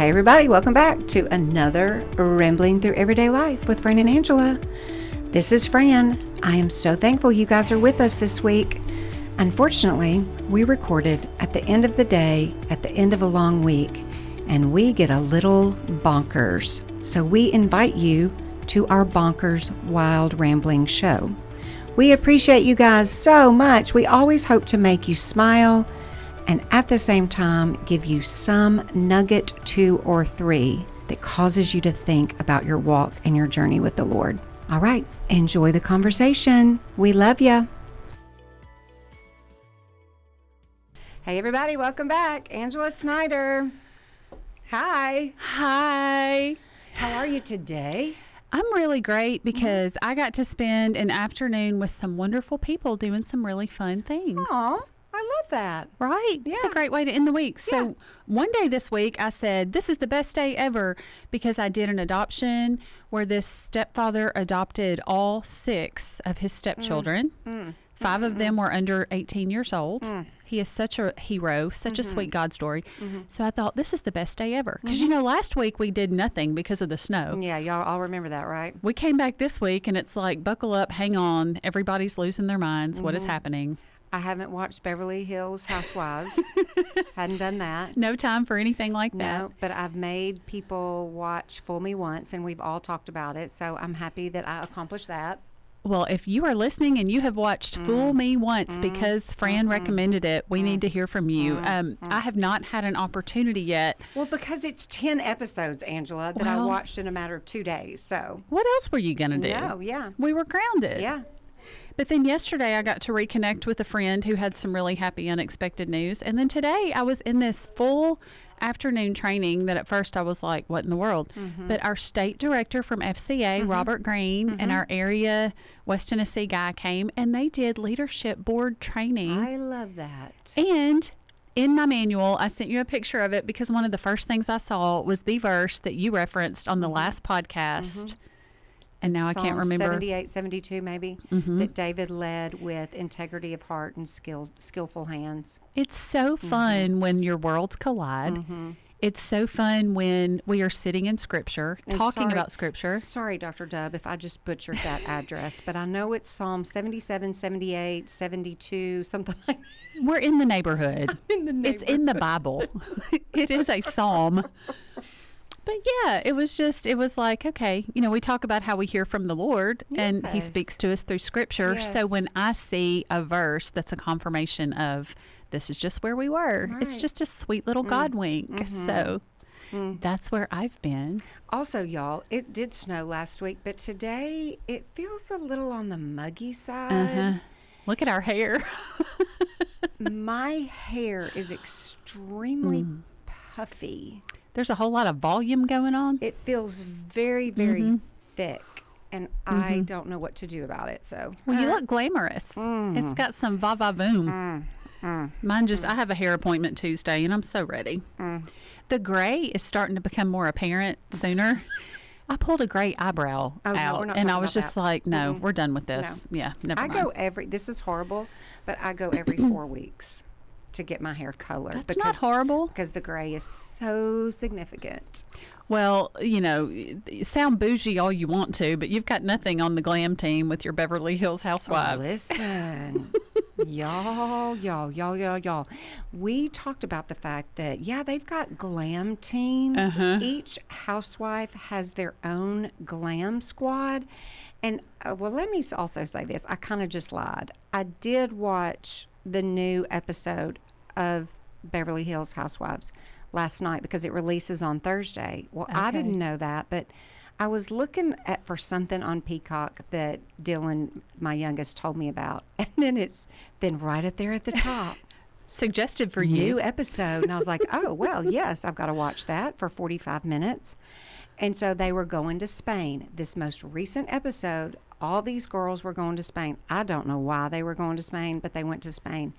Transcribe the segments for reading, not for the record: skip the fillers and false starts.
Hey everybody, welcome back to another Rambling Through Everyday Life with Fran and Angela. This is Fran. I am so thankful you guys are with us this week. Unfortunately, we recorded at the end of the day, at the end of a long week, and we get a little bonkers. So we invite you to our Bonkers Wild Rambling show. We appreciate you guys so much. We always hope to make you smile and at the same time give you some nugget 2 or 3 that causes you to think about your walk and your journey with the Lord. All right, enjoy the conversation. We love you. Hey everybody, welcome back. Angela Snyder. Hi. Hi. How are you today? I'm really great because I got to spend an afternoon with some wonderful people doing some really fun things. Aw, I love that. Right? Yeah. It's a great way to end the week. So one day this week I said, this is the best day ever because I did an adoption where this stepfather adopted all 6 of his stepchildren. 5 of them were under 18 years old. He is such a hero, such a sweet God story. So I thought, this is the best day ever. Because, last week we did nothing because of the snow. Yeah, y'all all remember that, right? We came back this week, and it's like, buckle up, hang on. Everybody's losing their minds. What is happening? I haven't watched Beverly Hills Housewives. Hadn't done that. No time for anything like that. No, but I've made people watch Fool Me Once, and we've all talked about it. So I'm happy that I accomplished that. Well, if you are listening and you have watched Fool Me Once because Fran recommended it, we need to hear from you. I have not had an opportunity yet. Well, because it's 10 episodes, Angela, that I watched in a matter of 2 days. So what else were you going to do? No, yeah. We were grounded. Yeah. But then yesterday I got to reconnect with a friend who had some really happy, unexpected news. And then today I was in this full afternoon training that at first I was like, what in the world? But our state director from FCA, Robert Green, and our area West Tennessee guy came, and they did leadership board training. I love that. And in my manual, I sent you a picture of it because one of the first things I saw was the verse that you referenced on the last podcast. And now Psalm I can't remember. 78, 72 maybe, that David led with integrity of heart and skillful hands. It's so fun when your worlds collide. It's so fun when we are sitting in Scripture, talking about Scripture. Sorry, Dr. Dub, if I just butchered that address, but I know it's Psalm 77, 78, 72, something like that. We're in the neighborhood. It's in the Bible. It is a psalm. But yeah, it was like, okay, we talk about how we hear from the Lord and he speaks to us through Scripture. Yes. So when I see a verse that's a confirmation of this is just where we were, it's just a sweet little God wink. So that's where I've been. Also, y'all, it did snow last week, but today it feels a little on the muggy side. Look at our hair. My hair is extremely puffy. There's a whole lot of volume going on. It feels very, very thick, and I don't know what to do about it. So, well, you look glamorous. It's got some va-va-voom. Mine I have a hair appointment Tuesday, and I'm so ready. The gray is starting to become more apparent sooner. I pulled a gray eyebrow out, and I was just like, no, we're done with this. No. Yeah, never mind. This is horrible, but I go every 4 weeks to get my hair colored. That's not horrible. Because the gray is so significant. Well, sound bougie all you want to, but you've got nothing on the glam team with your Beverly Hills Housewives. Oh, listen, y'all. We talked about the fact that, they've got glam teams. Each housewife has their own glam squad. And, let me also say this. I kind of just lied. I did watch the new episode of Beverly Hills Housewives last night because it releases on Thursday. Well, I didn't know that, but I was looking for something on Peacock that Dylan, my youngest, told me about. And then it's been right up there at the top. Suggested for you. New episode. And I was like, oh, well, yes, I've got to watch that for 45 minutes. And so they were going to Spain. This most recent episode, all these girls were going to Spain. I don't know why they were going to Spain, but they went to Spain.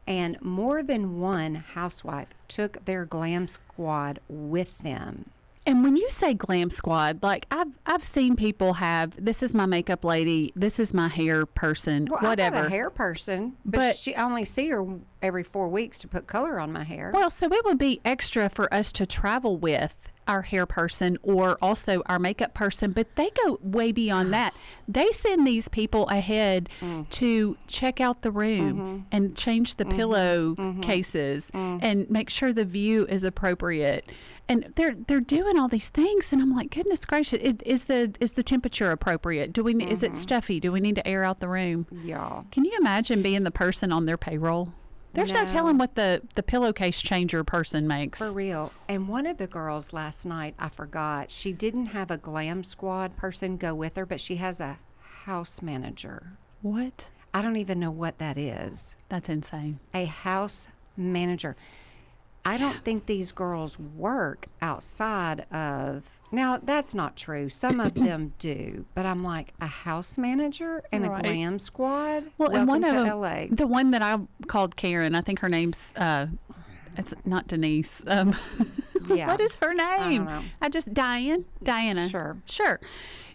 And more than one housewife took their glam squad with them. And when you say glam squad, like I've seen people have, this is my makeup lady, this is my hair person, Well, whatever. I'm not a hair person, but I only see her every 4 weeks to put color on my hair. Well, so it would be extra for us to travel with our hair person or also our makeup person, but they go way beyond that. They send these people ahead to check out the room and change the pillow cases and make sure the view is appropriate. And they're doing all these things, and I'm like, goodness gracious, is the temperature appropriate? Is it stuffy? Do we need to air out the room? Yeah. Can you imagine being the person on their payroll? There's no telling what the pillowcase changer person makes. For real. And one of the girls last night, I forgot, she didn't have a glam squad person go with her, but she has a house manager. What? I don't even know what that is. That's insane. A house manager. I don't think these girls work outside of... Now, that's not true. Some of them do. But I'm like, a house manager and a glam squad? Well, Welcome and one to of them, LA. the one that I called Karen, I think her name's... it's not Denise. Yeah. What is her name? I don't know. Diana. Sure.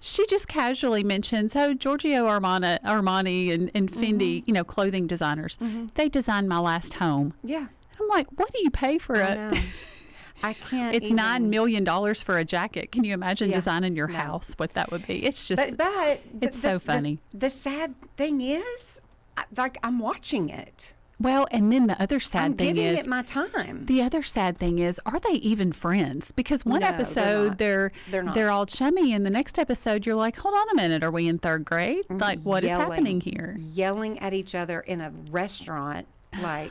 She just casually mentions, Giorgio Armani and Fendi, clothing designers. They designed my last home. Yeah. I'm like, what do you pay for I it? know. I can't It's even... $9 million for a jacket. Can you imagine designing your No. house, what that would be? It's just, But it's so funny. The sad thing is, I'm watching it. Well, and then the other sad I'm thing giving is, it my time. the other sad thing is, are they even friends? Because one No, episode they're not. they're all chummy, and the next episode you're like, hold on a minute, are we in third grade? Like, what is happening here? Yelling at each other in a restaurant, like,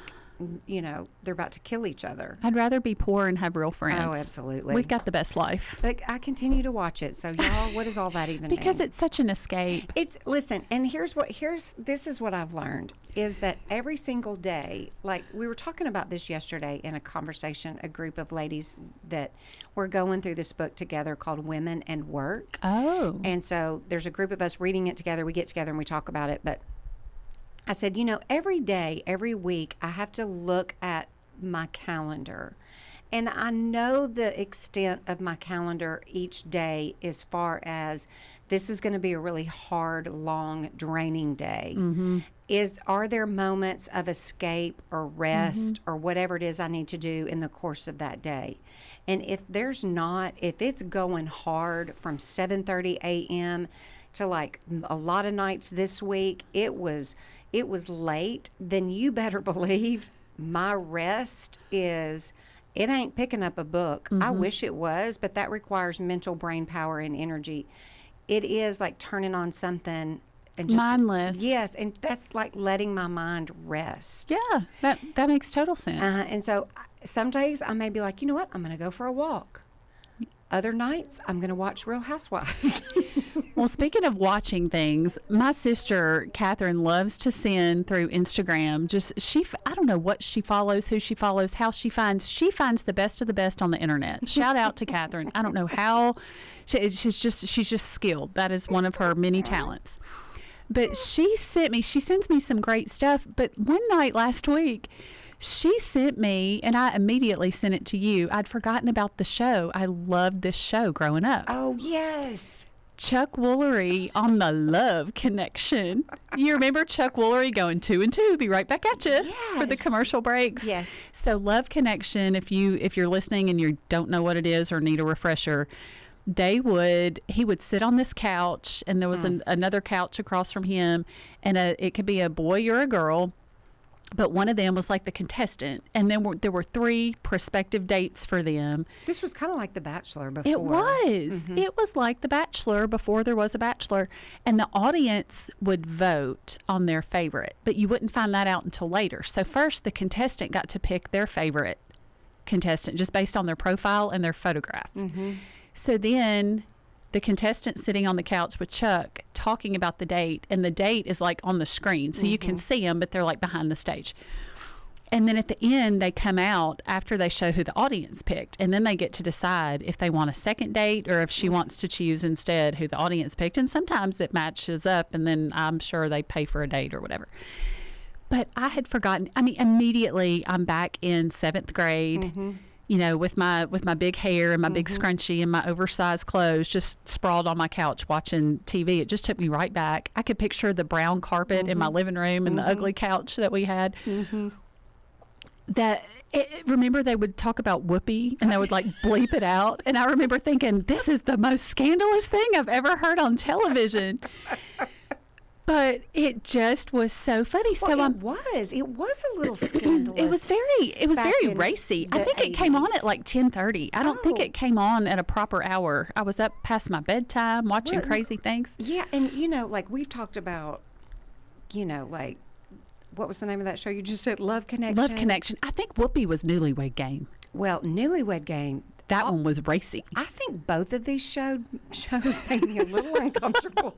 they're about to kill each other. I'd rather be poor and have real friends. Oh, absolutely. We've got the best life. But I continue to watch it. So y'all, what does all that even mean? Because it's such an escape. Listen, and this is what I've learned is that every single day, like we were talking about this yesterday in a conversation, a group of ladies that were going through this book together called Women and Work. Oh. And so there's a group of us reading it together. We get together and we talk about it. But I said, every day, every week, I have to look at my calendar. And I know the extent of my calendar each day as far as this is going to be a really hard, long, draining day. Are there moments of escape or rest or whatever it is I need to do in the course of that day? And if there's not, if it's going hard from 7:30 a.m. to like a lot of nights this week, it was late, then you better believe my rest is, it ain't picking up a book. I wish it was, but that requires mental brain power and energy. It is like turning on something and just mindless. Yes, and that's like letting my mind rest. Yeah, that makes total sense. And so some days I may be like, you know what, I'm going to go for a walk. Other nights I'm going to watch Real Housewives. Well, speaking of watching things, my sister Catherine loves to send through Instagram. I don't know what she follows, who she follows, how she finds the best of the best on the internet. Shout out to Catherine. I don't know how she's just skilled. That is one of her many talents. But she sends me some great stuff. But one night last week, she sent me, and I immediately sent it to you. I'd forgotten about the show. I loved this show growing up. Oh, yes. Chuck Woolery on the Love Connection. You remember Chuck Woolery going 2 and 2, be right back at you for the commercial breaks. Yes. So Love Connection, if you're listening and you don't know what it is or need a refresher, he would sit on this couch, and there was another couch across from him, and it could be a boy or a girl. But one of them was like the contestant, and then there were 3 prospective dates for them. This was kind of like The Bachelor before. It was. It was like The Bachelor before there was a Bachelor. And the audience would vote on their favorite, but you wouldn't find that out until later. So first, the contestant got to pick their favorite contestant just based on their profile and their photograph. So then the contestant sitting on the couch with Chuck talking about the date, and the date is like on the screen, so you can see them, but they're like behind the stage. And then at the end, they come out after they show who the audience picked, and then they get to decide if they want a second date or if she wants to choose instead who the audience picked. And sometimes it matches up, and then I'm sure they pay for a date or whatever. But I had forgotten. I mean, immediately I'm back in 7th grade. with my big hair and my big scrunchie and my oversized clothes, just sprawled on my couch watching TV. It just took me right back. I could picture the brown carpet in my living room and the ugly couch that we had. Remember they would talk about Whoopi and they would like bleep it out, and I remember thinking, this is the most scandalous thing I've ever heard on television. But it just was so funny. Well, it was a little scandalous. It was very racy. I think it came on at like 10:30. I don't think it came on at a proper hour. I was up past my bedtime watching crazy things. Yeah, and like we've talked about, like, what was the name of that show you just said? Love Connection. Love Connection. I think Whoopi was Newlywed Game. Well, Newlywed Game. That one was racy. I think both of these shows made me a little uncomfortable.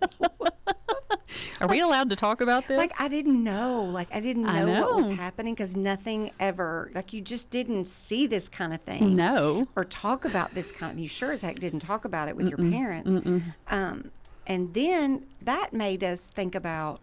Are we allowed to talk about this? Like, I didn't know what was happening, because nothing ever, like, you just didn't see this kind of thing. No. Or talk about this kind of, you sure as heck didn't talk about it with your parents. And then that made us think about,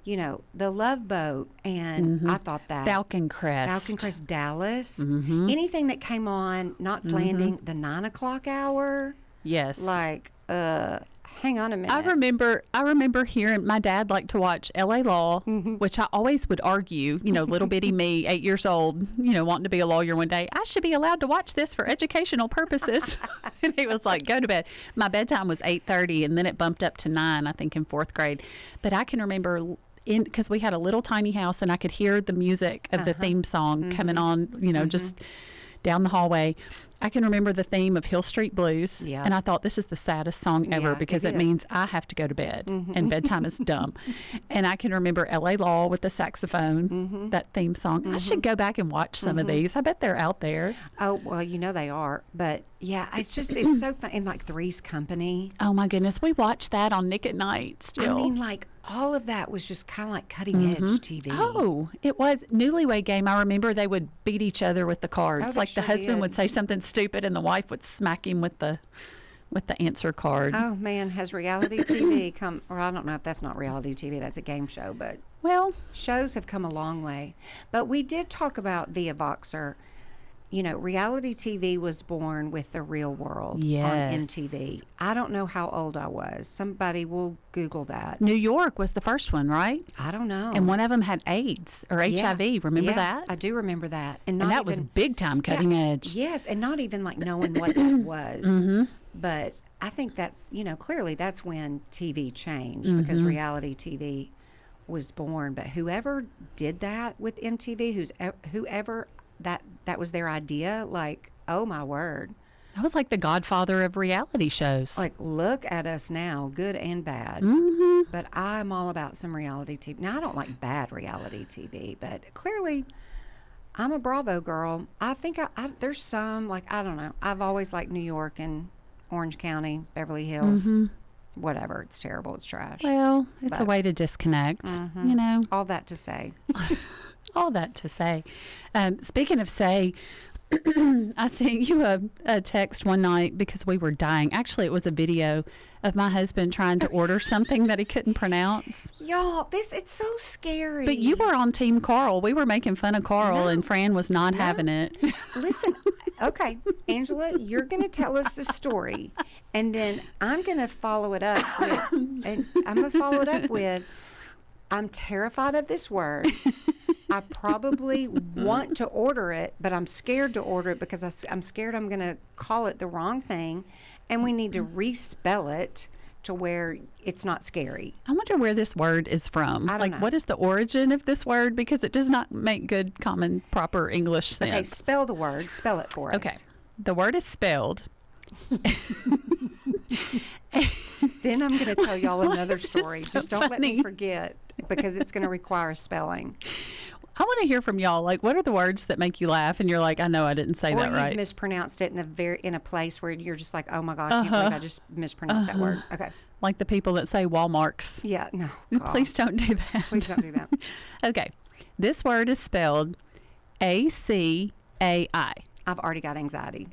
the Love Boat, and I thought that. Falcon Crest, Dallas, anything that came on, Knots Landing, the 9 o'clock hour. Yes. Like, hang on a minute. I remember hearing my dad liked to watch LA Law, which I always would argue, little bitty me, 8 years old, wanting to be a lawyer one day. I should be allowed to watch this for educational purposes. And he was like, go to bed. My bedtime was 8:30, and then it bumped up to 9, I think, in 4th grade. But I can remember, because we had a little tiny house, and I could hear the music of the theme song coming on, just down the hallway. I can remember the theme of Hill Street Blues, and I thought, this is the saddest song ever, because it means I have to go to bed, and bedtime is dumb. And I can remember L.A. Law with the saxophone, that theme song. I should go back and watch some of these. I bet they're out there. Oh, well, they are. But, yeah, it's so fun. And, like, Three's Company. Oh, my goodness. We watched that on Nick at Night still. I mean, like, all of that was just kind of like cutting-edge TV. Oh, it was. Newlywed Game, I remember they would beat each other with the cards. Like, the husband would say something stupid, and the wife would smack him with the answer card. Oh, man, has reality TV come, or I don't know if that's not reality TV, that's a game show, but shows have come a long way. But we did talk about Via Voxer. Reality TV was born with The Real World on MTV. I don't know how old I was. Somebody will Google that. New York was the first one, right? I don't know. And one of them had AIDS or HIV. Remember that? I do remember that. And that was big time cutting edge. Yes, and not even like knowing what that was. But I think that's, clearly that's when TV changed, because reality TV was born. But whoever did that with MTV, whoever that was their idea, like, oh my word. That was like the godfather of reality shows. Like, look at us now, good and bad. But I'm all about some reality TV. Now, I don't like bad reality TV, but clearly I'm a Bravo girl. I think there's some, like, I don't know. I've always liked New York and Orange County, Beverly Hills. Whatever. It's terrible. It's trash. Well, it's a way to disconnect, All that to say. All that to say. Speaking of say, I sent you a text one night because we were dying. Actually, it was a video of my husband trying to order something that he couldn't pronounce. Y'all, it's so scary. But you were on Team Carl. We were making fun of Carl, and Fran was not having it. Listen, okay, Angela, you're going to tell us the story, and then I'm going to follow it up with, I'm terrified of this word. I probably want to order it, but I'm scared to order it because I'm scared I'm going to call it the wrong thing, and we need to respell it to where it's not scary. I wonder where this word is from. I don't know. What is the origin of this word? Because it does not make good, common, proper English sense. Okay, spell the word. Spell it for us. Okay. The word is spelled. Then I'm going to tell y'all another story. So Just don't let me forget, because it's going to require spelling. I want to hear from y'all. Like, what are the words that make you laugh and you're like, I know I didn't say that right? Or you mispronounced it in a place where you're just like, oh my God, I can't believe I just mispronounced that word. Okay. Like the people that say Walmarts. Yeah, no. Please don't do that. Please don't do that. Okay. This word is spelled A-C-A-I. I've already got anxiety.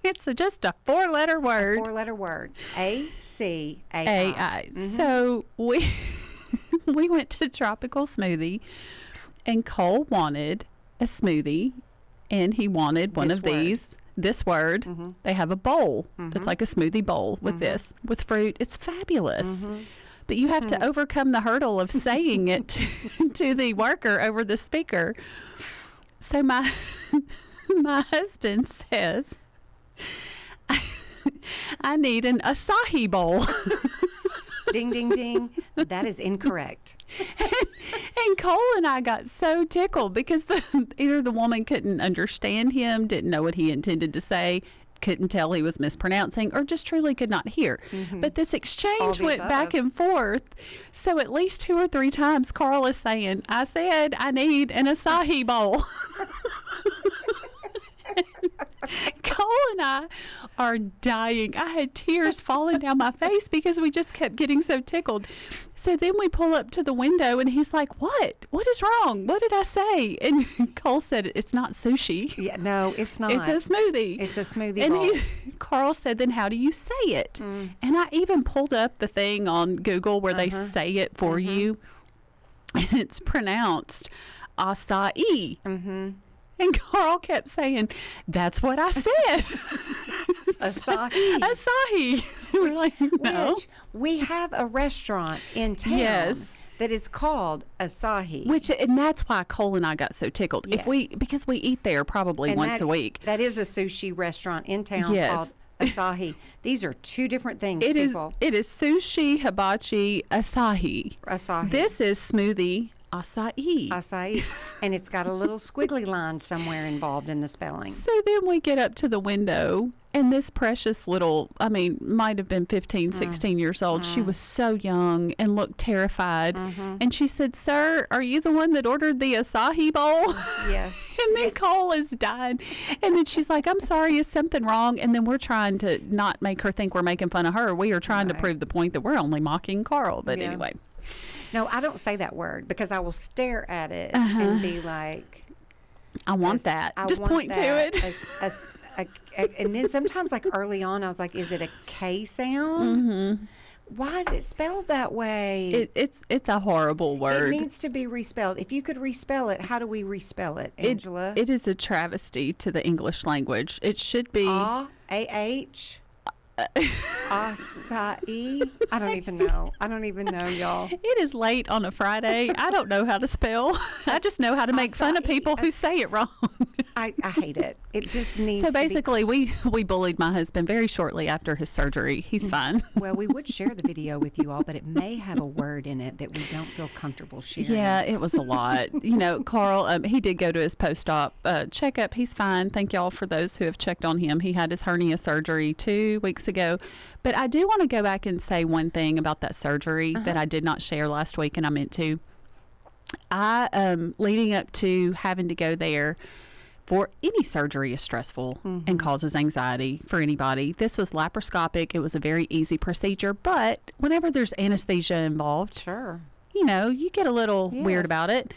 It's just a 4-letter word. A 4-letter word. A-C-A-I. A-I. So we went to Tropical Smoothie, and Cole wanted a smoothie, and he wanted one This of word. these. This word. They have a bowl that's like a smoothie bowl with this, with fruit. It's fabulous. But you have to overcome the hurdle of saying it to the worker over the speaker. So my husband says, I need an acai bowl. Ding, ding, ding. That is incorrect. And Cole and I got so tickled because either the woman couldn't understand him, didn't know what he intended to say, couldn't tell he was mispronouncing, or just truly could not hear. But this exchange went back and forth. So at least 2 or 3 times Carl is saying, I said I need an acai bowl. Cole and I are dying. I had tears falling down my face because we just kept getting so tickled. So then we pull up to the window and he's like, what? What is wrong? What did I say? And Cole said, it's not sushi. Yeah, no, it's not. It's a smoothie. It's a smoothie And bowl. Carl said, then how do you say it? And I even pulled up the thing on Google where they say it for you. And it's pronounced acai. And Carl kept saying, that's what I said. Acai. Acai. We're like, no. Which we have a restaurant in town Yes. that is called Asahi. And that's why Cole and I got so tickled. Yes. Because we eat there probably And once a week. That is a sushi restaurant in town Yes. called Asahi. These are 2 different things, It is people. sushi, hibachi, acai. Asahi. This is smoothie acai. Acai. And it's got a little squiggly line somewhere involved in the spelling. So then we get up to the window, and this precious little, might have been 15, 16 years old. She was so young and looked terrified. And she said, sir, are you the one that ordered the acai bowl? Yes. And then Cole is dying. And then she's like, I'm sorry, is something wrong? And then we're trying to not make her think we're making fun of her. We are trying to prove the point that we're only mocking Carl. But anyway. No, I don't say that word because I will stare at it and be like, I want that. I Just want point that to it. and then sometimes, like early on, I was like, is it a K sound? Why is it spelled that way? It's a horrible word. It needs to be respelled. If you could respell it, how do we respell it, Angela? It is a travesty to the English language. It should be A-H. Acai. I don't even know, y'all. It is late on a Friday. I don't know how to spell. I just know how to make fun of people who say it wrong. I hate it. It just needs So basically, we bullied my husband very shortly after his surgery. He's fine. Well, we would share the video with you all, but it may have a word in it that we don't feel comfortable sharing. Yeah, it was a lot. Carl, he did go to his post-op checkup. He's fine. Thank y'all for those who have checked on him. He had his hernia surgery 2 weeks ago. But I do want to go back and say one thing about that surgery that I did not share last week, and I meant to. Leading up to having to go there, for any surgery is stressful and causes anxiety for anybody. This was laparoscopic. It was a very easy procedure, but whenever there's anesthesia involved, Sure. You get a little weird about it.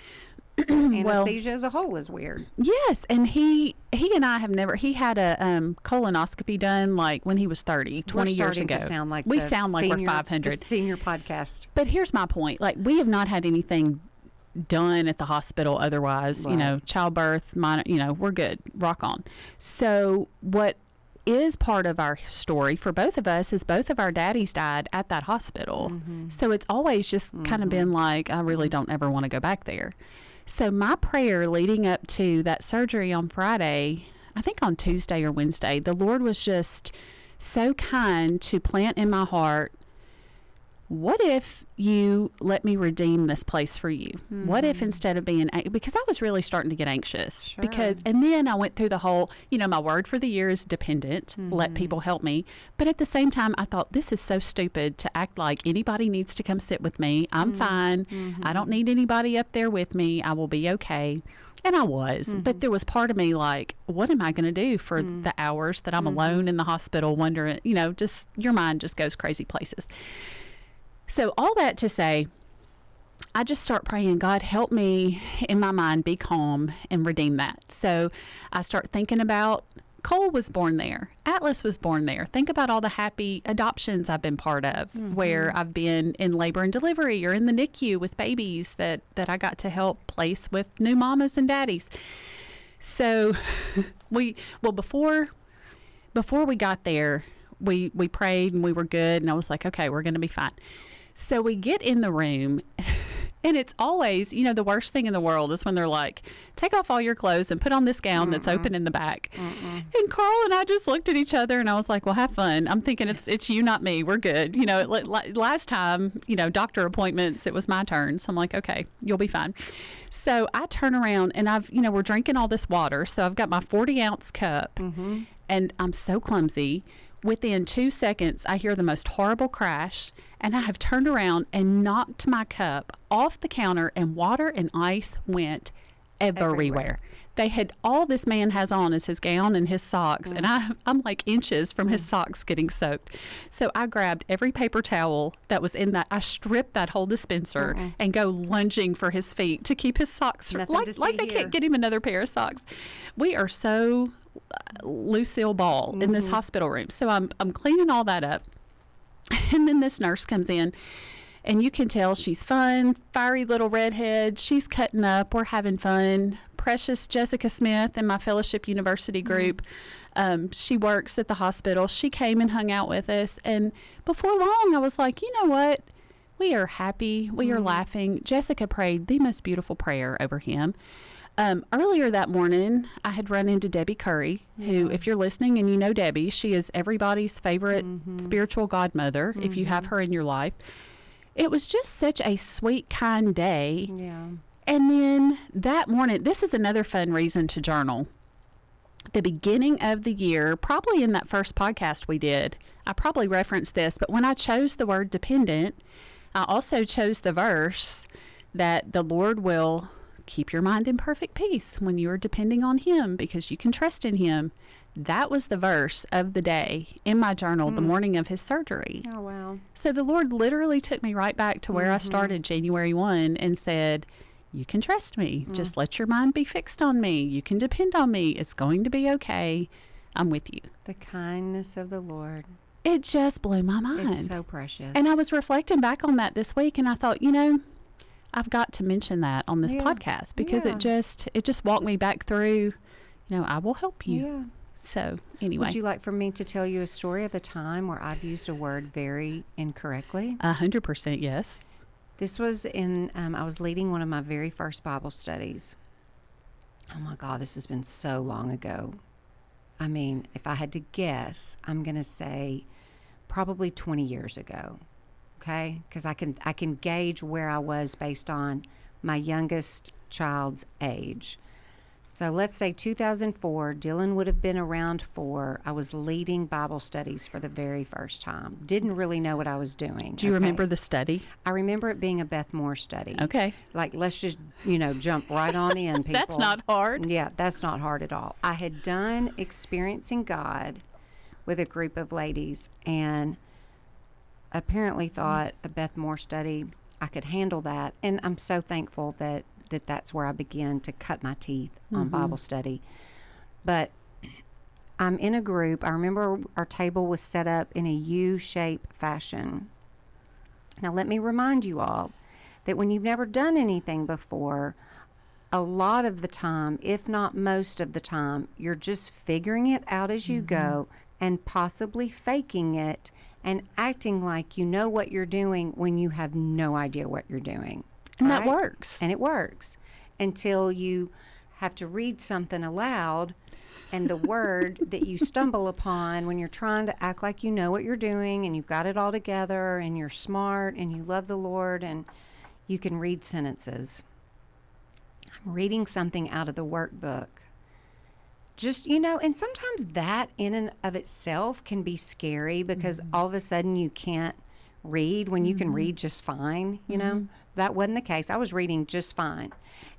Anesthesia as a whole is weird. Yes, and he and I have never. He had a colonoscopy done like when he was 30, 20 years ago. To sound like we the sound like senior, we're 500. the senior podcast. But here's my point: like we have not had anything done at the hospital otherwise. Right. Childbirth, minor. We're good. Rock on. So what is part of our story for both of us is both of our daddies died at that hospital. So it's always just kind of been like, I really don't ever want to go back there. So my prayer leading up to that surgery on Friday, I think on Tuesday or Wednesday, the Lord was just so kind to plant in my heart, what if you let me redeem this place for you? What if instead of being, because I was really starting to get anxious and then I went through the whole, my word for the year is dependent, let people help me. But at the same time, I thought this is so stupid to act like anybody needs to come sit with me. I'm fine. I don't need anybody up there with me. I will be okay. And I was, but there was part of me like, what am I going to do for the hours that I'm alone in the hospital wondering, just your mind just goes crazy places. So all that to say, I just start praying, God, help me in my mind be calm and redeem that. So I start thinking about Cole was born there. Atlas was born there. Think about all the happy adoptions I've been part of, where I've been in labor and delivery or in the NICU with babies that I got to help place with new mamas and daddies. So before we got there, we prayed and we were good, and I was like, okay, we're going to be fine. So we get in the room, and it's always, the worst thing in the world is when they're like, take off all your clothes and put on this gown that's open in the back. And Carl and I just looked at each other, and I was like, well, have fun. I'm thinking it's you, not me. We're good. Last time, doctor appointments, it was my turn. So I'm like, okay, you'll be fine. So I turn around, and we're drinking all this water. So I've got my 40-ounce cup, and I'm so clumsy. Within 2 seconds, I hear the most horrible crash, and I have turned around and knocked my cup off the counter, and water and ice went everywhere. All this man has on is his gown and his socks, and I'm like inches from his socks getting soaked. So I grabbed every paper towel that was in that. I stripped that whole dispenser and go lunging for his feet to keep his socks like they can't get him another pair of socks. We are so Lucille Ball in this hospital room. So I'm cleaning all that up, and then this nurse comes in, and you can tell she's fun, fiery little redhead. She's cutting up. We're having fun. Precious Jessica Smith in my Fellowship University group. She works at the hospital. She came and hung out with us, and before long I was like, you know what? We are happy. We are laughing. Jessica prayed the most beautiful prayer over him. Earlier that morning, I had run into Debbie Curry, who, if you're listening and you know Debbie, she is everybody's favorite spiritual godmother, if you have her in your life. It was just such a sweet, kind day. Yeah. And then that morning, this is another fun reason to journal. The beginning of the year, probably in that first podcast we did, I probably referenced this, but when I chose the word dependent, I also chose the verse that the Lord will keep your mind in perfect peace when you are depending on him because you can trust in him. That was the verse of the day in my journal the morning of his surgery. Oh, wow. So the Lord literally took me right back to where I started January 1 and said, you can trust me. Just let your mind be fixed on me. You can depend on me. It's going to be okay. I'm with you. The kindness of the Lord. It just blew my mind. It's so precious. And I was reflecting back on that this week, and I thought, I've got to mention that on this podcast because it just walked me back through, I will help you. Yeah. So anyway. Would you like for me to tell you a story of a time where I've used a word very incorrectly? 100% yes. This was I was leading one of my very first Bible studies. Oh my God, this has been so long ago. I mean, if I had to guess, I'm going to say probably 20 years ago. Okay? Because I can gauge where I was based on my youngest child's age. So let's say 2004, Dylan would have been around 4. I was leading Bible studies for the very first time. Didn't really know what I was doing. Do you remember the study? I remember it being a Beth Moore study. Okay. Like, let's just, jump right on in, people. That's not hard. Yeah, that's not hard at all. I had done Experiencing God with a group of ladies and apparently thought a Beth Moore study, I could handle that. And I'm so thankful that that's where I began to cut my teeth on Bible study. But I'm in a group. I remember our table was set up in a U-shaped fashion. Now, let me remind you all that when you've never done anything before, a lot of the time, if not most of the time, you're just figuring it out as you go and possibly faking it and acting like you know what you're doing when you have no idea what you're doing. And that works. And it works until you have to read something aloud and the word that you stumble upon when you're trying to act like you know what you're doing and you've got it all together and you're smart and you love the Lord and you can read sentences. I'm reading something out of the workbook. Just, and sometimes that in and of itself can be scary because all of a sudden you can't read when you can read just fine, That wasn't the case. I was reading just fine.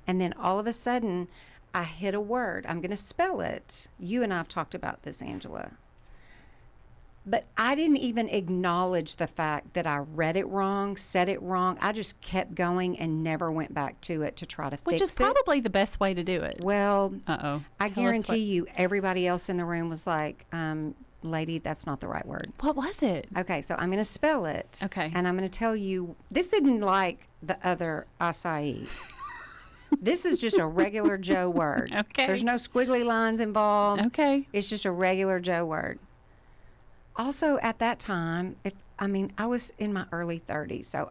And then all of a sudden, I hit a word. I'm going to spell it. You and I have talked about this, Angela. But I didn't even acknowledge the fact that I read it wrong, said it wrong. I just kept going and never went back to it to try to fix it. Which is probably the best way to do it. Well, I Tell guarantee you everybody else in the room was like, lady, that's not the right word. What was it? Okay, so I'm going to spell it. Okay. And I'm going to tell you, this isn't like the other acai. This is just a regular Joe word. Okay. There's no squiggly lines involved. Okay. It's just a regular Joe word. Also, at that time, I was in my early 30s, so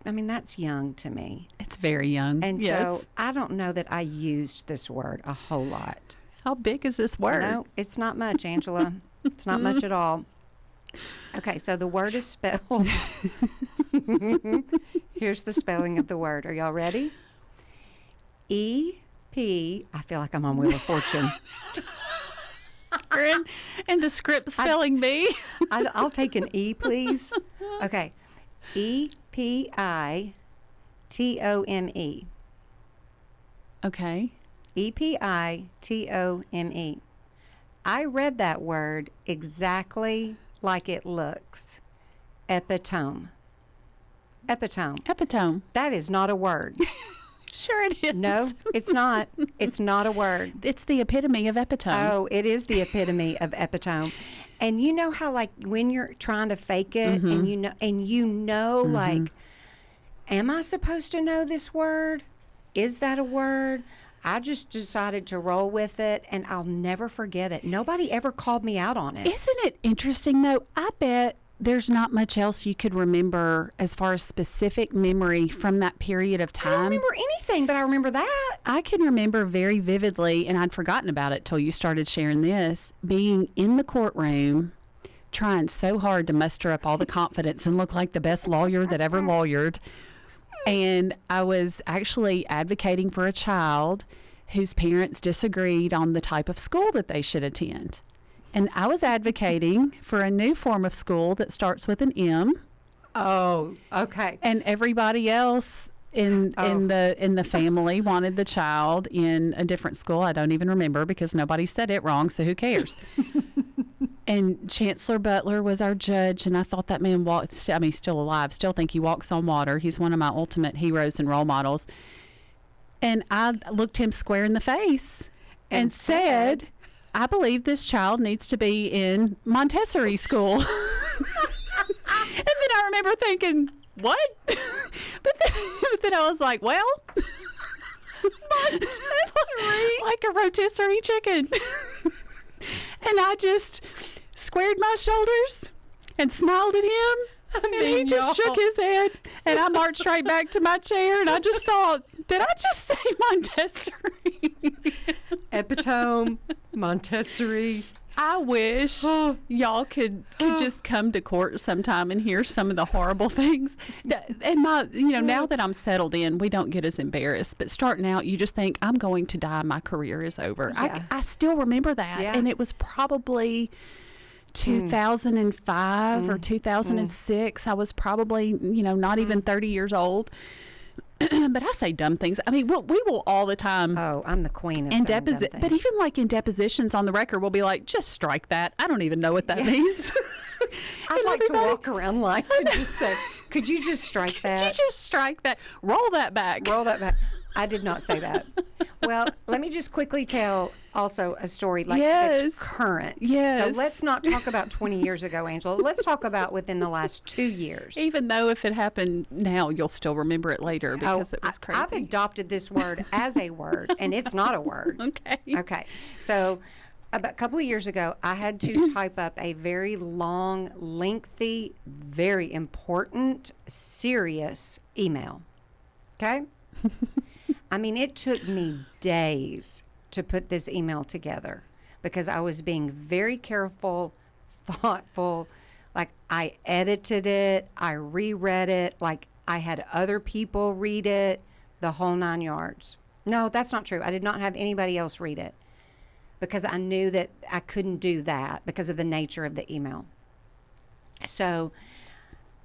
that's young to me. It's very young. And yes. so I don't know that I used this word a whole lot. How big is this word? No, it's not much, Angela. It's not much at all. Okay, so the word is spelled. Here's the spelling of the word. Are y'all ready? E-P. I feel like I'm on Wheel of Fortune. And the script spelling bee. I'll take an E, please. Okay. E-P-I-T-O-M-E. Okay. E-P-I-T-O-M-E. I read that word exactly like it looks. Epitome. Epitome. Epitome. That is not a word. Sure it is. No, it's not. It's not a word. It's the epitome of epitome. Oh, it is the epitome of epitome. And you know how, like, when you're trying to fake it, and you know, like, am I supposed to know this word? Is that a word? I just decided to roll with it, and I'll never forget it. Nobody ever called me out on it. Isn't it interesting, though? I bet there's not much else you could remember as far as specific memory from that period of time. I don't remember anything, but I remember that. I can remember very vividly, and I'd forgotten about it till you started sharing this, being in the courtroom, trying so hard to muster up all the confidence and look like the best lawyer that ever lawyered. And I was actually advocating for a child whose parents disagreed on the type of school that they should attend. And I was advocating for a new form of school that starts with an M. Oh, okay. And everybody else in the family wanted the child in a different school. I don't even remember because nobody said it wrong, so who cares? And Chancellor Butler was our judge, and I thought that man he's still alive. Still think he walks on water. He's one of my ultimate heroes and role models. And I looked him square in the face and said, I believe this child needs to be in Montessori school. And then I remember thinking, what? but then I was like, well, Montessori, like a rotisserie chicken. And I just squared my shoulders and smiled at him. And he just shook his head. And I marched right back to my chair. And I just thought, did I just say Montessori? Epitome, Montessori. I wish y'all could just come to court sometime and hear some of the horrible things. And now that I'm settled in, we don't get as embarrassed. But starting out, you just think, I'm going to die. My career is over. Yeah. I still remember that. Yeah. And it was probably 2005 or 2006. I was probably, not even 30 years old. But I say dumb things. I mean, we will all the time. Oh, I'm the queen of saying dumb things. But even like in depositions on the record, we'll be like, just strike that. I don't even know what that means. I'd like to walk around life and just say, could you just strike that? Could you just strike that? Roll that back. Roll that back. I did not say that. Well, let me just quickly tell also a story that's current. Yes. So let's not talk about 20 years ago, Angela. Let's talk about within the last 2 years. Even though if it happened now, you'll still remember it later because it was crazy. I've adopted this word as a word, and it's not a word. Okay. So about a couple of years ago, I had to type up a very long, lengthy, very important, serious email. Okay? I mean, it took me days to put this email together because I was being very careful, thoughtful. Like, I edited it, I reread it, like I had other people read it, the whole 9 yards. No, that's not true. I did not have anybody else read it because I knew that I couldn't do that because of the nature of the email. So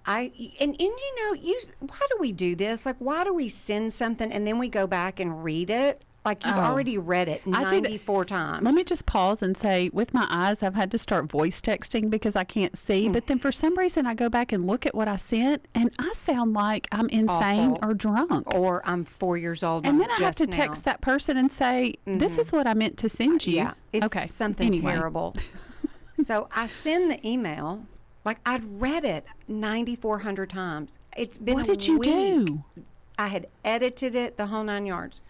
why do we do this? Like, why do we send something and then we go back and read it? Like, you've already read it 94 times. Let me just pause and say, with my eyes, I've had to start voice texting because I can't see. But then for some reason, I go back and look at what I sent, and I sound like I'm insane or drunk. Or I'm 4 years old. And then I have to text that person and say, this is what I meant to send you. Yeah, it's something terrible. So I send the email. Like, I'd read it 9,400 times. It's been What did you do? I had edited it the whole 9 yards.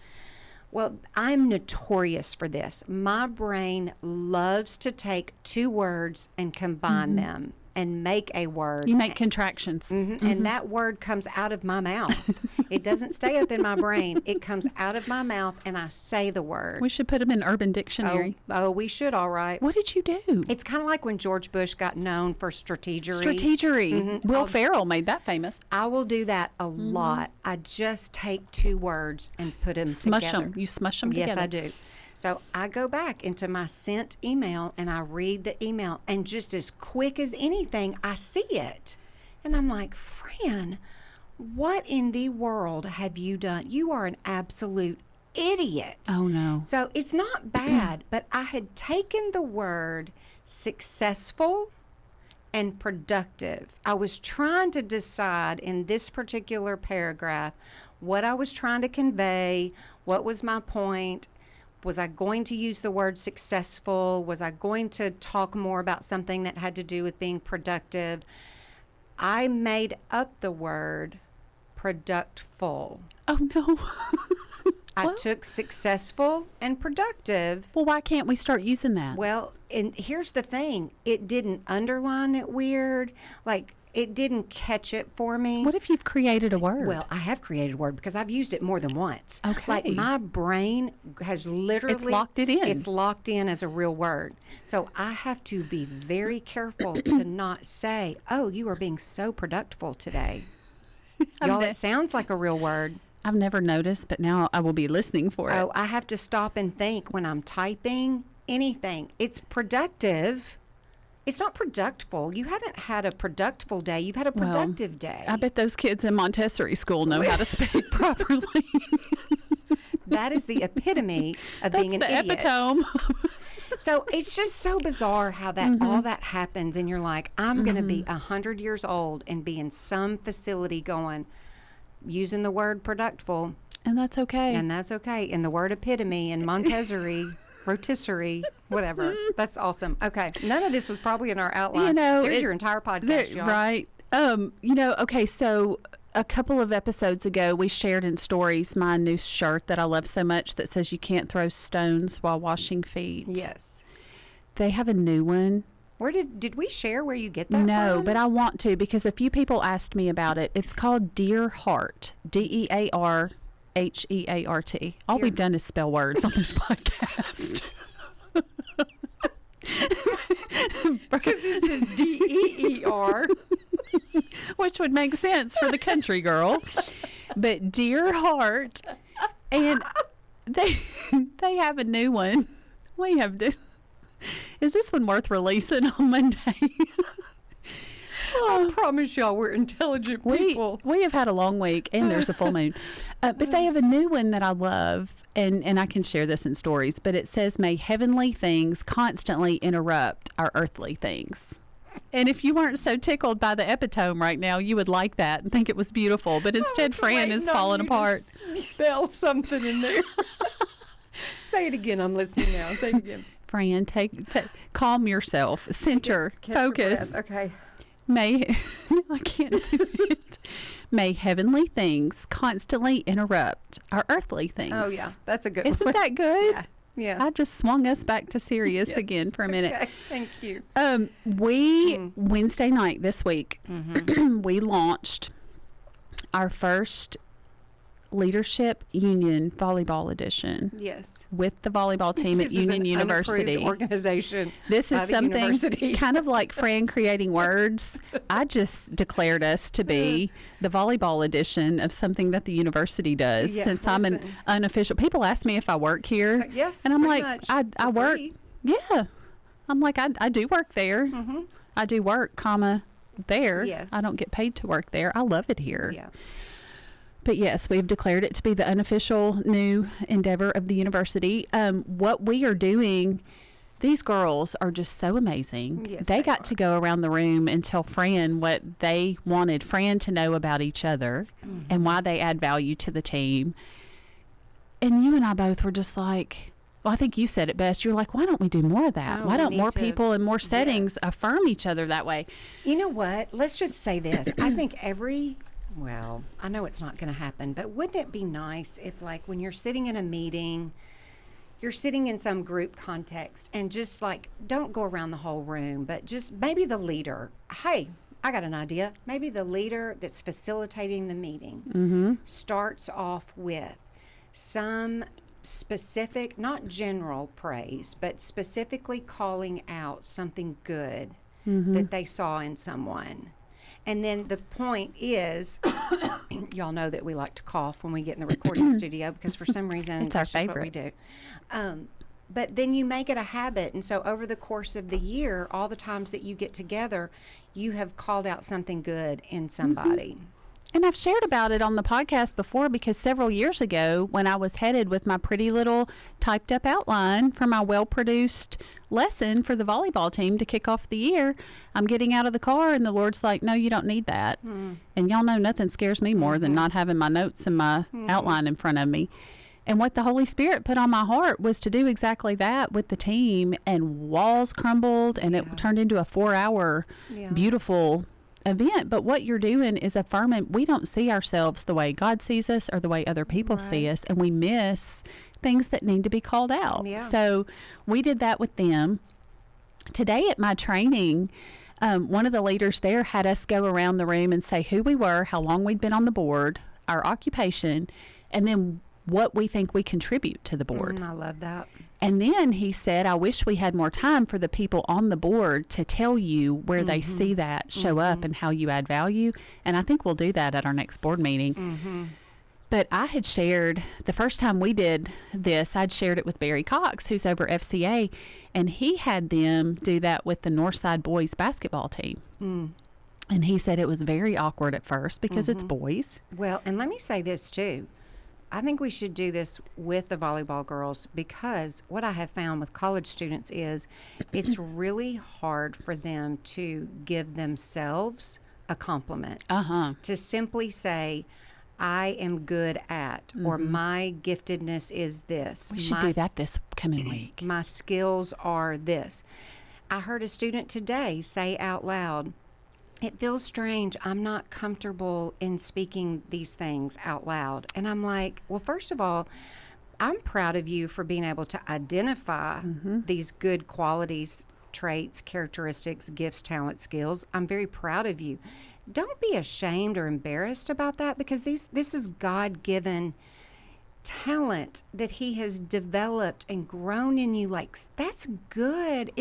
Well, I'm notorious for this. My brain loves to take two words and combine them and make a word. You make contractions. And that word comes out of my mouth. It doesn't stay up in my brain. It comes out of my mouth, and I say the word. We should put them in Urban Dictionary. Oh, we should, all right. What did you do? It's kind of like when George Bush got known for strategery. Strategery. Will Ferrell made that famous. I will do that a lot. I just take two words and put them Smush together. them. You smush them Yes, together. I do. So I go back into my sent email and I read the email, and just as quick as anything, I see it. And I'm like, Fran, what in the world have you done? You are an absolute idiot. Oh, no. So it's not bad, but I had taken the word successful and productive. I was trying to decide in this particular paragraph what I was trying to convey, what was my point. Was I going to use the word successful? Was I going to talk more about something that had to do with being productive? I made up the word productful. Oh, no. I took successful and productive. Well, why can't we start using that? Well, and here's the thing. It didn't underline it weird. Like, it didn't catch it for me. What if you've created a word? Well, I have created a word because I've used it more than once. Okay. Like, my brain has literally... It's locked it in. It's locked in as a real word. So I have to be very careful to not say, oh, you are being so productful today. Y'all, it sounds like a real word. I've never noticed, but now I will be listening for it. Oh, I have to stop and think when I'm typing anything. It's productive. It's not productful. You haven't had a productful day. You've had a productive day. I bet those kids in Montessori school know how to speak properly. That is the epitome of being an idiot. That's the epitome. So it's just so bizarre how that all that happens, and you're like, I'm going to be 100 years old and be in some facility going, using the word productful. And that's okay. And that's okay. And the word epitome and Montessori, rotisserie, whatever. That's awesome. Okay. None of this was probably in our outline. You know, There's your entire podcast, y'all. Right. Okay, so a couple of episodes ago, we shared in stories my new shirt that I love so much that says you can't throw stones while washing feet. Yes. They have a new one. Where did we share where you get that No, from? but I want to because a few people asked me about it. It's called Dear Heart, DearHeart. All we've done is spell words on this podcast. Because it's this DEER. Which would make sense for the country girl. But Dear Heart, and they have a new one. We have this. Is this one worth releasing on Monday? I promise y'all we're intelligent people. We have had a long week, and there's a full moon. But they have a new one that I love, and I can share this in stories, but it says, may heavenly things constantly interrupt our earthly things. And if you weren't so tickled by the epitome right now, you would like that and think it was beautiful. But instead, Fran is falling apart. Spell something in there. Say it again. I'm listening now. Say it again. Fran, calm yourself. Center. Focus. Okay. I can't do it. May heavenly things constantly interrupt our earthly things. Oh, yeah. That's a good one. Isn't that good? Yeah. Yeah. I just swung us back to serious again for a minute. Okay. Thank you. Wednesday night this week, we launched our first Leadership Union Volleyball Edition. Yes. With the volleyball team at Union University. Organization. This is something kind of like Fran creating words. I just declared us to be the volleyball edition of something that the university does. Yeah, since I'm an unofficial. People ask me if I work here. Yes. And I'm like, much. I work. Yeah. I'm like, I do work there. I do work, there. Yes. I don't get paid to work there. I love it here. Yeah. But yes, we've declared it to be the unofficial new endeavor of the university. What we are doing, these girls are just so amazing. Yes, they got to go around the room and tell Fran what they wanted Fran to know about each other and why they add value to the team. And you and I both were just like, well, I think you said it best. You're like, why don't we do more of that? Why don't more people in more settings affirm each other that way? You know what? Let's just say this. I think every Well, I know it's not going to happen, but wouldn't it be nice if, like, when you're sitting in a meeting, you're sitting in some group context and just, like, don't go around the whole room, but just maybe the leader, hey, I got an idea. Maybe the leader that's facilitating the meeting starts off with some specific, not general praise, but specifically calling out something good that they saw in someone. And then the point is, y'all know that we like to cough when we get in the recording studio because for some reason It's our that's just what favorite. we do. But then you make it a habit. And so over the course of the year, all the times that you get together, you have called out something good in somebody. And I've shared about it on the podcast before because several years ago when I was headed with my pretty little typed up outline for my well-produced lesson for the volleyball team to kick off the year, I'm getting out of the car and the Lord's like, no, you don't need that. And y'all know nothing scares me more than not having my notes and my outline in front of me. And what the Holy Spirit put on my heart was to do exactly that with the team, and walls crumbled and it turned into a 4-hour beautiful event. But what you're doing is affirming we don't see ourselves the way God sees us or the way other people see us, and we miss things that need to be called out. So we did that with them. Today at my training, one of the leaders there had us go around the room and say who we were, how long we'd been on the board, our occupation, and then what we think we contribute to the board. I love that. And then he said, I wish we had more time for the people on the board to tell you where they see that show up and how you add value. And I think we'll do that at our next board meeting. But I had shared, the first time we did this, I'd shared it with Barry Cox, who's over FCA, and he had them do that with the Northside boys basketball team. And he said it was very awkward at first because it's boys. Well, and let me say this too. I think we should do this with the volleyball girls because what I have found with college students is it's really hard for them to give themselves a compliment. To simply say, I am good at, or my giftedness is this. We should do that this coming week. My skills are this. I heard a student today say out loud, it feels strange. I'm not comfortable in speaking these things out loud. And I'm like, well, first of all, I'm proud of you for being able to identify these good qualities, traits, characteristics, gifts, talents, skills. I'm very proud of you. Don't be ashamed or embarrassed about that because this is God-given talent that he has developed and grown in you. Like, that's good.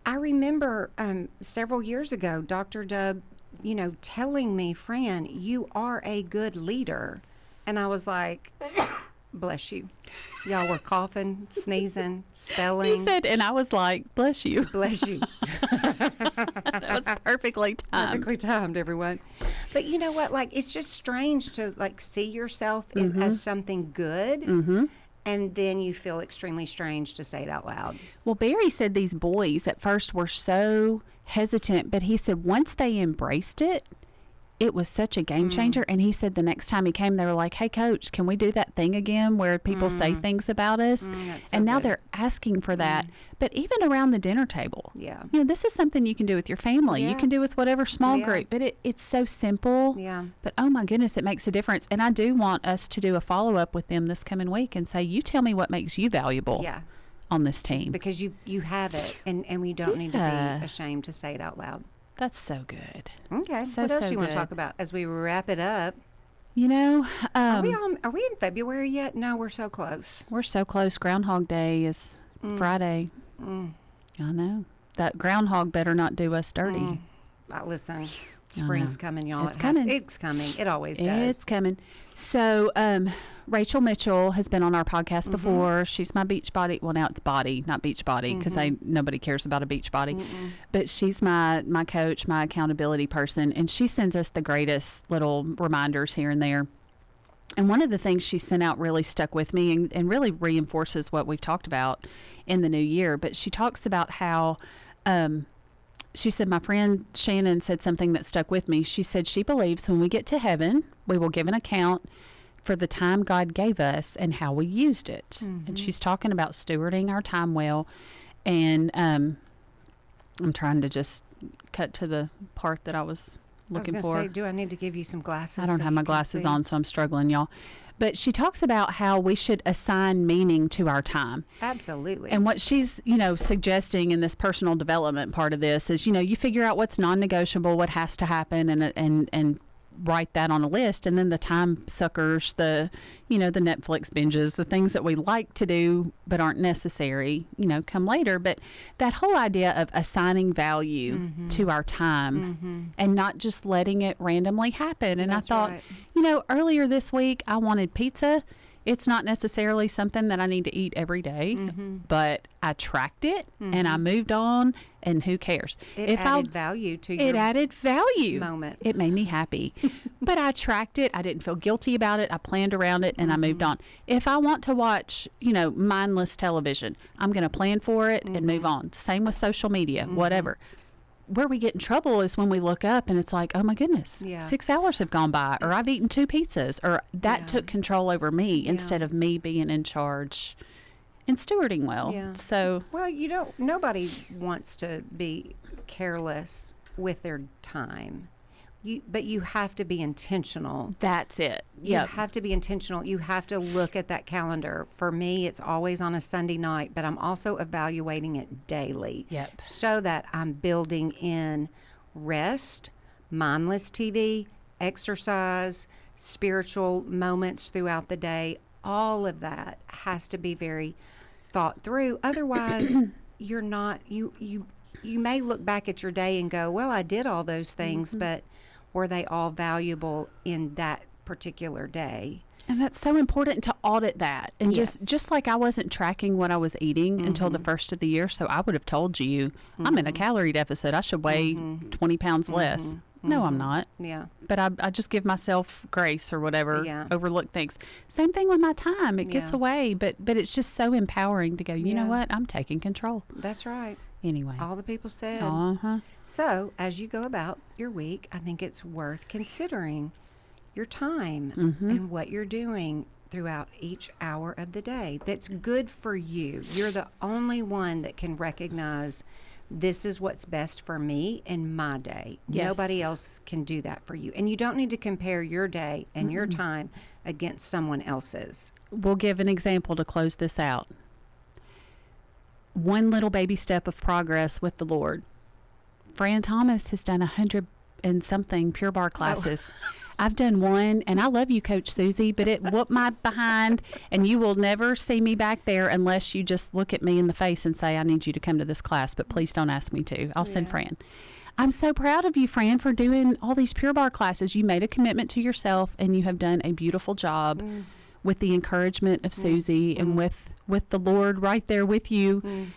I remember several years ago, Dr. Dub, telling me, Fran, you are a good leader. And I was like, bless you. Y'all were coughing, sneezing, spelling. He said, and I was like, bless you. Bless you. That was perfectly timed. Perfectly timed, everyone. But you know what? Like, it's just strange to, like, see yourself as something good. And then you feel extremely strange to say it out loud. Well, Barry said these boys at first were so hesitant, but he said once they embraced it, it was such a game changer. And he said the next time he came, they were like, hey, coach, can we do that thing again where people say things about us? And now they're asking for that. But even around the dinner table, this is something you can do with your family. You can do with whatever small group. But it's so simple. But, oh, my goodness, it makes a difference. And I do want us to do a follow-up with them this coming week and say, you tell me what makes you valuable on this team. Because you have it, and we don't need to be ashamed to say it out loud. That's so good. Okay. What else do you want to talk about as we wrap it up? Are we in February yet? No, we're so close. We're so close. Groundhog Day is Friday. I know. That groundhog better not do us dirty. Listen, spring's coming, y'all. It's coming. It's coming. It always does. It's coming. So, Rachel Mitchell has been on our podcast before. She's my beach body. Well, now it's body, not beach body, because nobody cares about a beach body. But she's my coach, my accountability person, and she sends us the greatest little reminders here and there. And one of the things she sent out really stuck with me and really reinforces what we've talked about in the new year. But she talks about how she said, my friend Shannon said something that stuck with me. She said she believes when we get to heaven, we will give an account for the time God gave us and how we used it. And she's talking about stewarding our time well. And I'm trying to just cut to the part that I was looking I was for. going to say, do I need to give you some glasses? I don't so have you my can glasses see? on, so I'm struggling, y'all. But she talks about how we should assign meaning to our time. Absolutely. And what she's, suggesting in this personal development part of this is, you figure out what's non-negotiable, what has to happen, and write that on a list. And then the time suckers, the Netflix binges, the things that we like to do but aren't necessary, come later. But that whole idea of assigning value to our time and not just letting it randomly happen. And That's I thought, right. earlier this week I wanted pizza. It's not necessarily something that I need to eat every day, but I tracked it and I moved on, and who cares? It added value to your It added value. moment. It made me happy. But I tracked it. I didn't feel guilty about it. I planned around it, and I moved on. If I want to watch, mindless television, I'm going to plan for it and move on. Same with social media, whatever. Where we get in trouble is when we look up and it's like, oh my goodness, 6 hours have gone by, or I've eaten 2 pizzas, or that took control over me instead of me being in charge and stewarding well. Yeah. So, Well, nobody wants to be careless with their time. But you have to be intentional. that's it. You have to be intentional. You have to look at that calendar. For me, it's always on a Sunday night, but I'm also evaluating it daily. Yep. So that I'm building in rest, mindless TV, exercise, spiritual moments throughout the day. All of that has to be very thought through. Otherwise, you're not, you may look back at your day and go, well, I did all those things, but were they all valuable in that particular day? And that's so important to audit that. And just like I wasn't tracking what I was eating until the first of the year, so I would have told you, I'm in a calorie deficit. I should weigh 20 pounds less. No, I'm not. Yeah. But I just give myself grace or whatever, Yeah. overlook things. Same thing with my time. It gets Yeah. away, but it's just so empowering to go, you know Yeah. what? I'm taking control. That's right. Anyway. All the people said. Uh-huh. So, as you go about your week, I think it's worth considering your time and what you're doing throughout each hour of the day that's good for you. You're the only one that can recognize this is what's best for me in my day. Yes. Nobody else can do that for you. And you don't need to compare your day and your time against someone else's. We'll give an example to close this out. One little baby step of progress with the Lord. Fran Thomas has done 100 and something Pure Barre classes. I've done one, and I love you, Coach Susie, but it whooped my behind, and you will never see me back there unless you just look at me in the face and say, I need you to come to this class, but please don't ask me to. I'll send Fran. I'm so proud of you, Fran, for doing all these Pure Barre classes. You made a commitment to yourself, and you have done a beautiful job with the encouragement of Susie and with the Lord right there with you.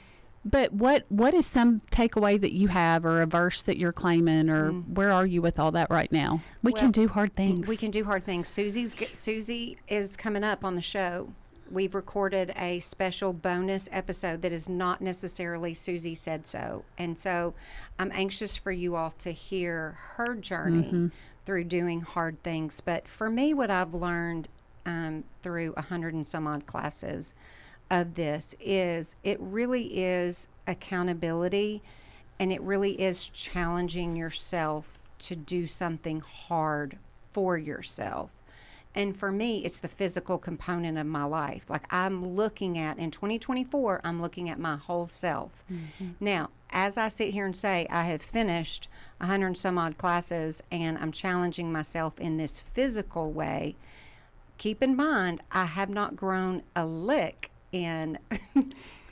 But what is some takeaway that you have, or a verse that you're claiming, or where are you with all that right now? We can do hard things. We can do hard things. Susie is coming up on the show. We've recorded a special bonus episode that is not necessarily Susie said so. And so I'm anxious for you all to hear her journey through doing hard things. But for me, what I've learned through 100 and some odd classes of this is it really is accountability, and it really is challenging yourself to do something hard for yourself. And for me, it's the physical component of my life. Like I'm looking at, in 2024, I'm looking at my whole self. Now, as I sit here and say, I have finished 100 and some odd classes, and I'm challenging myself in this physical way, keep in mind, I have not grown a lick in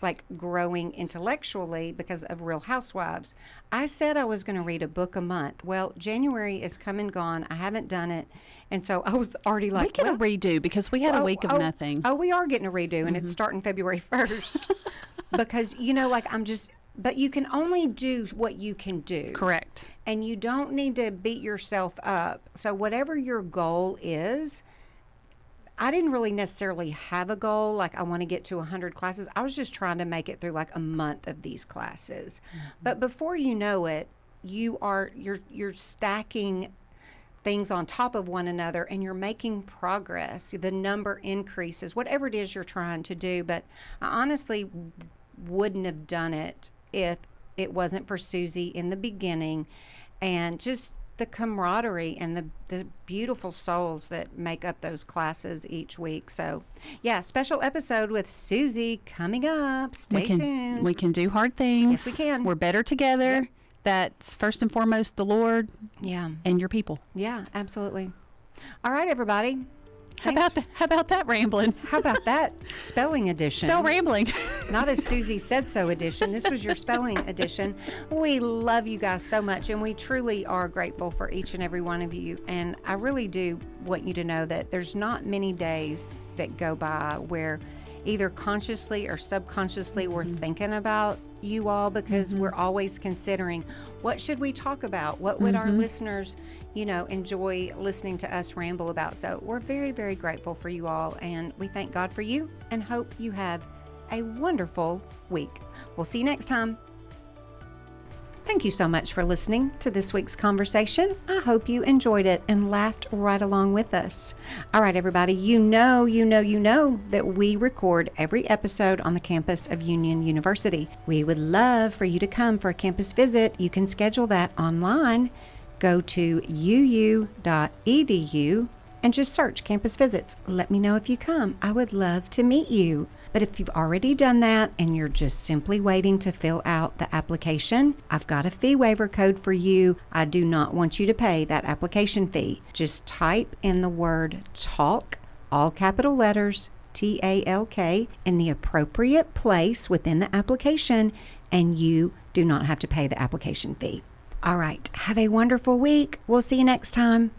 like growing intellectually because of Real Housewives. I said I was going to read a book a month. Well, January is come and gone. I haven't done it. And so I was already like, we get a redo because we had a week of nothing. Oh, we are getting a redo, and it's starting February 1st. Because, but you can only do what you can do. Correct. And you don't need to beat yourself up. So whatever your goal is, I didn't really necessarily have a goal, like I want to get to 100 classes. I was just trying to make it through like a month of these classes. But before you know it, you're stacking things on top of one another, and you're making progress. The number increases, whatever it is you're trying to do. But I honestly wouldn't have done it if it wasn't for Susie in the beginning, and just the camaraderie and the beautiful souls that make up those classes each week. So, yeah, special episode with Susie coming up. Stay tuned. We can do hard things. Yes, we can. We're better together. Yep. That's first and foremost the Lord. Yeah. And your people. Yeah, absolutely. All right, everybody. How about that rambling? How about that spelling edition? Spell rambling. Not as Susie said so edition. This was your spelling edition. We love you guys so much, and we truly are grateful for each and every one of you. And I really do want you to know that there's not many days that go by where either consciously or subconsciously we're thinking about you all, because we're always considering, what should we talk about? What would our listeners, enjoy listening to us ramble about? So we're very, very grateful for you all, and we thank God for you and hope you have a wonderful week. We'll see you next time. Thank you so much for listening to this week's conversation. I hope you enjoyed it and laughed right along with us. All right, everybody, you know that we record every episode on the campus of Union University. We would love for you to come for a campus visit. You can schedule that online. Go to uu.edu and just search campus visits. Let me know if you come. I would love to meet you. But if you've already done that and you're just simply waiting to fill out the application, I've got a fee waiver code for you. I do not want you to pay that application fee. Just type in the word TALK, all capital letters, TALK, in the appropriate place within the application, and you do not have to pay the application fee. All right, have a wonderful week. We'll see you next time.